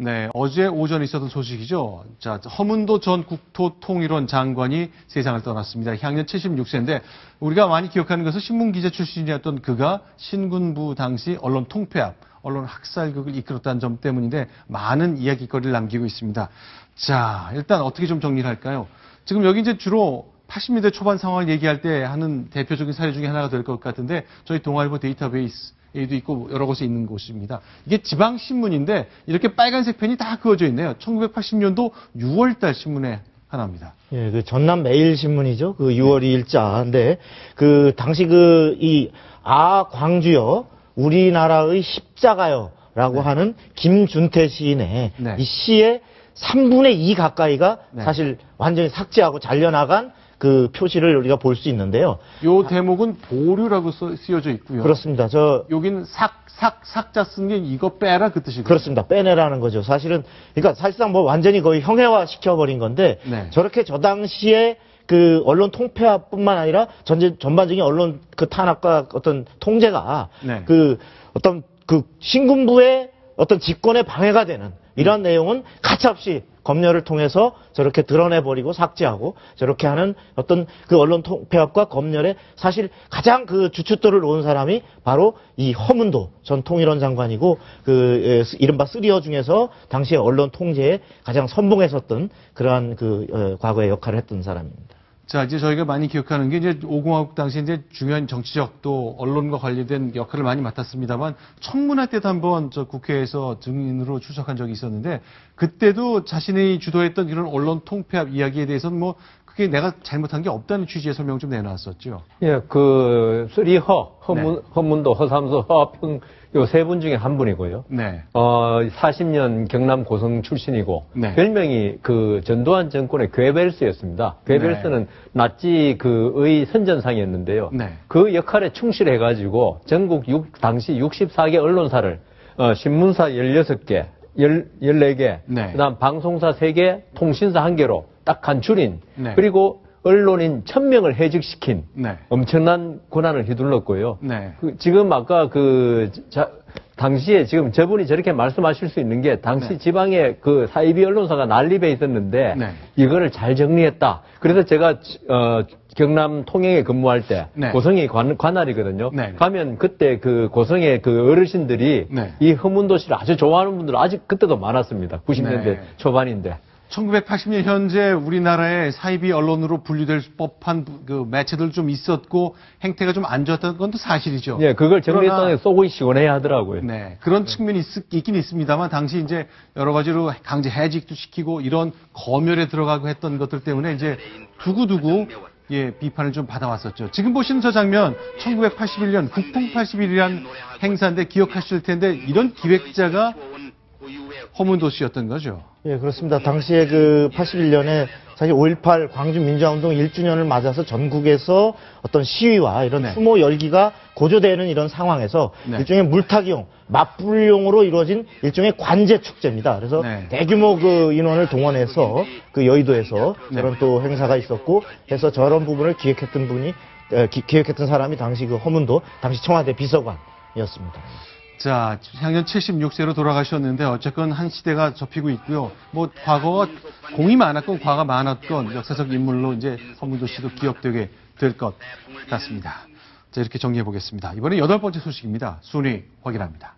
네, 어제 오전에 있었던 소식이죠. 자, 허문도 전 국토통일원 장관이 세상을 떠났습니다. 향년 76세인데 우리가 많이 기억하는 것은 신문기자 출신이었던 그가 신군부 당시 언론 통폐합, 언론 학살극을 이끌었다는 점 때문인데 많은 이야기거리를 남기고 있습니다. 자, 일단 어떻게 좀 정리를 할까요? 지금 여기 이제 주로 80년대 초반 상황을 얘기할 때 하는 대표적인 사례 중에 하나가 될 것 같은데 저희 동아일보 데이터베이스 에도 있고 여러 곳에 있는 곳입니다. 이게 지방신문인데 이렇게 빨간색 펜이 다 그어져 있네요. 1980년도 6월달 신문의 하나입니다. 예, 그 전남 매일신문이죠. 그 6월 2일자인데 그 당시 광주여 우리나라의 십자가여라고 하는 김준태 시인의 이 시의 3분의 2 가까이가 사실 완전히 삭제하고 잘려나간 그 표시를 우리가 볼 수 있는데요. 요 대목은 보류라고 쓰여져 있고요. 그렇습니다. 여기는 삭자 쓴 게 이거 빼라 그 뜻이거든요. 그렇습니다. 빼내라는 거죠. 사실은 그러니까 사실상 뭐 완전히 거의 형해화 시켜버린 건데 저렇게 저 당시에 그 언론 통폐합뿐만 아니라 전반적인 언론 그 탄압과 어떤 통제가 그 어떤 그 신군부의 어떤 집권에 방해가 되는 이러한 내용은 가차없이 검열을 통해서 저렇게 드러내버리고 삭제하고 저렇게 하는 어떤 그 언론 통폐합과 검열에 사실 가장 그 주춧돌을 놓은 사람이 바로 이 허문도 전 통일원 장관이고 그 이른바 쓰리어 중에서 당시의 언론 통제에 가장 선봉했었던 그러한 그 과거의 역할을 했던 사람입니다. 자, 이제 저희가 많이 기억하는 게 이제 5공화국 당시 이제 중요한 정치적 또 언론과 관련된 역할을 많이 맡았습니다만 청문회 때도 한번 저 국회에서 증인으로 출석한 적이 있었는데 그때도 자신이 주도했던 이런 언론 통폐합 이야기에 대해서는 뭐 그게 내가 잘못한 게 없다는 취지의 설명을 좀 내놨었죠. 예, 그 허문도, 허삼수, 허평 요 세 분 중에 한 분이고요. 40년 경남 고성 출신이고 별명이 그 전두환 정권의 괴벨스였습니다. 괴벨스는 나치 그의 선전상이었는데요. 그 역할에 충실해가지고 전국 당시 64개 언론사를 신문사 16개, 14개, 그다음 방송사 3개, 통신사 1개로 딱 간출인 그리고 언론인 1000명을 해직시킨 엄청난 권한을 휘둘렀고요. 지금 아까 당시에 지금 저분이 저렇게 말씀하실 수 있는 게 당시 지방에 그 사이비 언론사가 난립해 있었는데 이거를 잘 정리했다. 그래서 제가 경남 통영에 근무할 때 고성이 관할이거든요. 가면 그때 그 고성의 그 어르신들이 이 허문도 씨를 아주 좋아하는 분들 아직 그때도 많았습니다. 90년대 초반인데. 1980년 현재 우리나라의 사이비 언론으로 분류될 법한 그 매체들 좀 있었고 행태가 좀 안 좋았던 건 또 사실이죠. 네, 그걸 정리했더니 속이 시원해야 하더라고요. 그런 측면이 있긴 있습니다만 당시 이제 여러 가지로 강제 해직도 시키고 이런 검열에 들어가고 했던 것들 때문에 이제 두고두고 비판을 좀 받아왔었죠. 지금 보시는 저 장면 1981년 국풍 81이라는 행사인데 기억하실 텐데 이런 기획자가 허문도 씨였던 거죠. 예, 그렇습니다. 당시에 그 81년에 사실 5.18 광주민주화운동 1주년을 맞아서 전국에서 어떤 시위와 이런 추모 열기가 고조되는 이런 상황에서 일종의 물타기용, 맞불용으로 이루어진 일종의 관제 축제입니다. 그래서 대규모 그 인원을 동원해서 그 여의도에서 그런 또 행사가 있었고 해서 저런 부분을 기획했던 사람이 당시 그 허문도 당시 청와대 비서관이었습니다. 자, 향년 76세로 돌아가셨는데 어쨌건 한 시대가 접히고 있고요. 뭐 과거가 공이 많았건 과가 많았건 역사적 인물로 이제 허문도 씨도 기억되게 될 것 같습니다. 자, 이렇게 정리해 보겠습니다. 이번에 8번째 소식입니다. 순위 확인합니다.